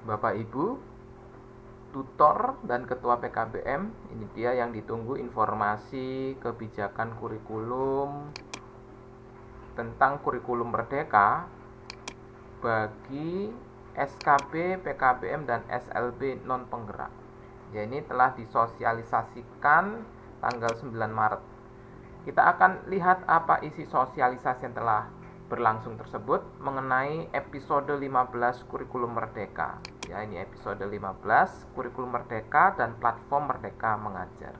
Bapak Ibu, tutor dan ketua PKBM, ini dia yang ditunggu informasi kebijakan kurikulum tentang kurikulum merdeka bagi SKB, PKBM, dan SLB non penggerak. Ya, ini telah disosialisasikan tanggal 9 Maret. Kita akan lihat apa isi sosialisasi yang telah berlangsung tersebut mengenai episode 15 kurikulum merdeka. Ya, ini episode 15 kurikulum merdeka dan platform Merdeka Mengajar.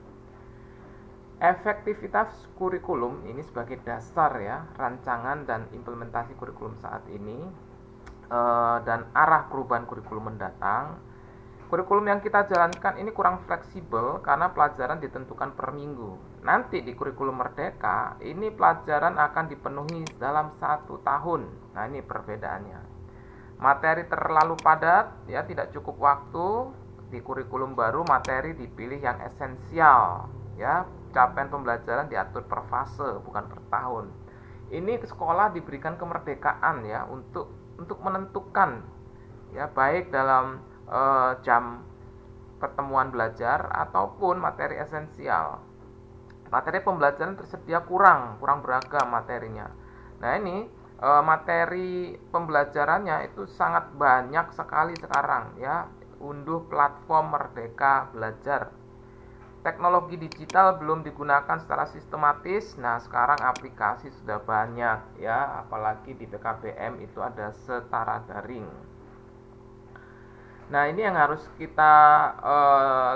Efektivitas kurikulum ini sebagai dasar ya rancangan dan implementasi kurikulum saat ini dan arah perubahan kurikulum mendatang. Kurikulum yang kita jalankan ini kurang fleksibel karena pelajaran ditentukan per minggu. Nanti di kurikulum merdeka, ini pelajaran akan dipenuhi dalam 1 tahun. Nah, ini perbedaannya. Materi terlalu padat, ya tidak cukup waktu. Di kurikulum baru, materi dipilih yang esensial. Ya, capaian pembelajaran diatur per fase, bukan per tahun. Ini sekolah diberikan kemerdekaan ya untuk menentukan ya baik dalam jam pertemuan belajar ataupun materi esensial. Materi pembelajaran tersedia kurang beragam materinya. Nah, ini materi pembelajarannya itu sangat banyak sekali sekarang ya. Unduh platform Merdeka Belajar. Teknologi digital belum digunakan secara sistematis. Nah, sekarang aplikasi sudah banyak ya, apalagi di PKBM itu ada setara daring. Nah, ini yang harus kita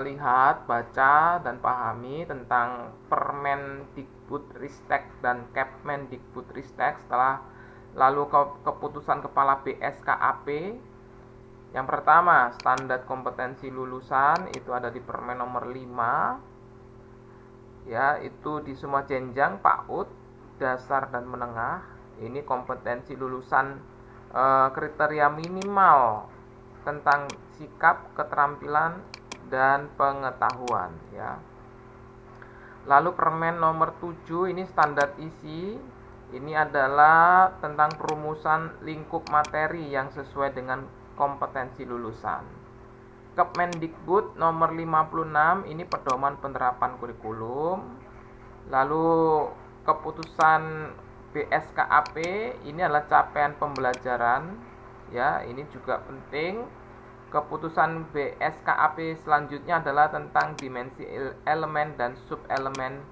lihat, baca, dan pahami tentang Permendikbudristek dan Kepmendikbudristek setelah lalu keputusan Kepala BSKAP. Yang pertama, standar kompetensi lulusan itu ada di Permen nomor 5. Ya, itu di semua jenjang PAUD, dasar dan menengah. Ini kompetensi lulusan kriteria minimal tentang sikap, keterampilan, dan pengetahuan ya. Lalu Permen nomor 7 ini standar isi. Ini adalah tentang perumusan lingkup materi yang sesuai dengan kompetensi lulusan. Kepmendikbud nomor 56 ini pedoman penerapan kurikulum. Lalu keputusan BSKAP ini adalah capaian pembelajaran. Ya, ini juga penting. Keputusan BSKAP selanjutnya adalah tentang dimensi elemen dan subelemen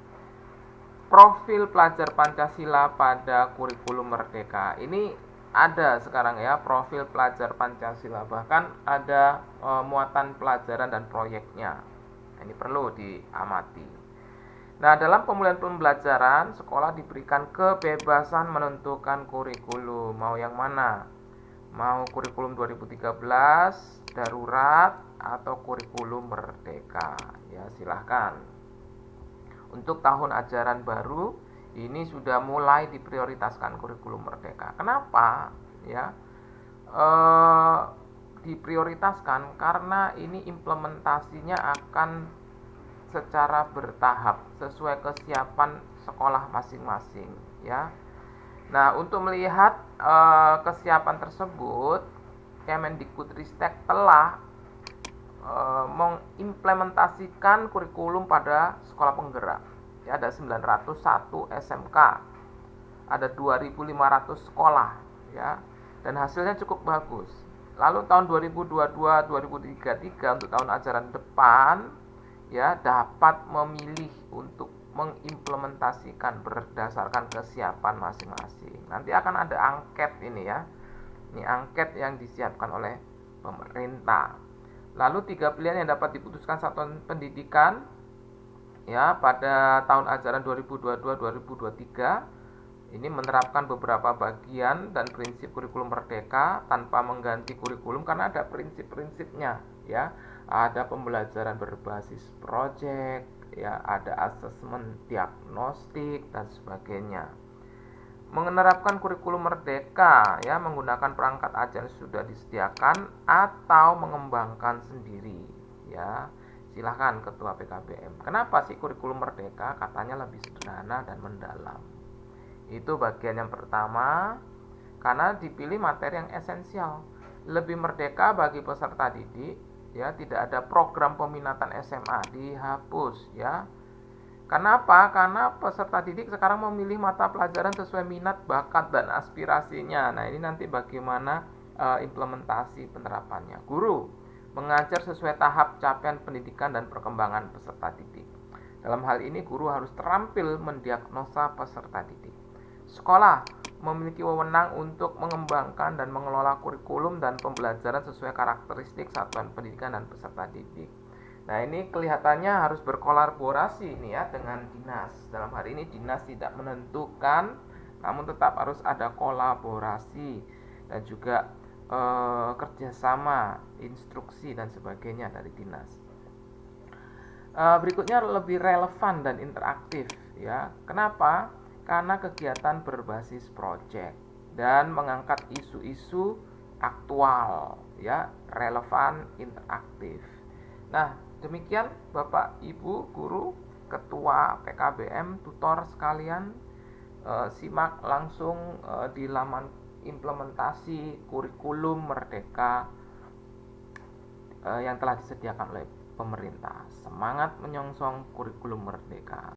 profil pelajar Pancasila pada kurikulum merdeka. Ini ada sekarang ya, profil pelajar Pancasila, bahkan ada muatan pelajaran dan proyeknya. Ini perlu diamati. Nah, dalam pemulihan pembelajaran, sekolah diberikan kebebasan menentukan kurikulum. Mau yang mana? Mau kurikulum 2013 darurat atau kurikulum merdeka ya, silahkan. Untuk tahun ajaran baru ini sudah mulai diprioritaskan kurikulum merdeka. Kenapa ya diprioritaskan? Karena ini implementasinya akan secara bertahap sesuai kesiapan sekolah masing-masing ya. Nah, untuk melihat kesiapan tersebut, Kemendikbudristek telah mengimplementasikan kurikulum pada sekolah penggerak. Ya, ada 901 SMK, ada 2.500 sekolah, ya, dan hasilnya cukup bagus. Lalu tahun 2022-2033 untuk tahun ajaran depan, ya, dapat memilih untuk mengimplementasikan berdasarkan kesiapan masing-masing. Nanti akan ada angket ini ya. Ini angket yang disiapkan oleh pemerintah. Lalu 3 pilihan yang dapat diputuskan satuan pendidikan ya pada tahun ajaran 2022-2023 ini menerapkan beberapa bagian dan prinsip kurikulum merdeka tanpa mengganti kurikulum karena ada prinsip-prinsipnya ya. Ada pembelajaran berbasis proyek, ya, ada asesmen diagnostik dan sebagainya. Menerapkan kurikulum merdeka ya menggunakan perangkat ajar yang sudah disediakan atau mengembangkan sendiri ya. Silahkan ketua PKBM. Kenapa sih kurikulum merdeka? Katanya lebih sederhana dan mendalam. Itu bagian yang pertama, karena dipilih materi yang esensial. Lebih merdeka bagi peserta didik, ya, tidak ada program peminatan SMA, dihapus, ya. Kenapa? Karena peserta didik sekarang memilih mata pelajaran sesuai minat, bakat, dan aspirasinya. Nah, ini nanti bagaimana implementasi penerapannya. Guru mengajar sesuai tahap capaian pendidikan dan perkembangan peserta didik. Dalam hal ini, guru harus terampil mendiagnosa peserta didik. Sekolah memiliki wewenang untuk mengembangkan dan mengelola kurikulum dan pembelajaran sesuai karakteristik satuan pendidikan dan peserta didik. Nah, ini kelihatannya harus berkolaborasi ini ya dengan dinas. Dalam hal ini dinas tidak menentukan, namun tetap harus ada kolaborasi dan juga kerjasama, instruksi dan sebagainya dari dinas. Berikutnya lebih relevan dan interaktif ya. Kenapa? Karena kegiatan berbasis project dan mengangkat isu-isu aktual ya, relevan, interaktif. Nah, demikian Bapak Ibu guru, ketua PKBM, tutor sekalian, simak langsung di laman implementasi kurikulum Merdeka yang telah disediakan oleh pemerintah. Semangat menyongsong kurikulum Merdeka.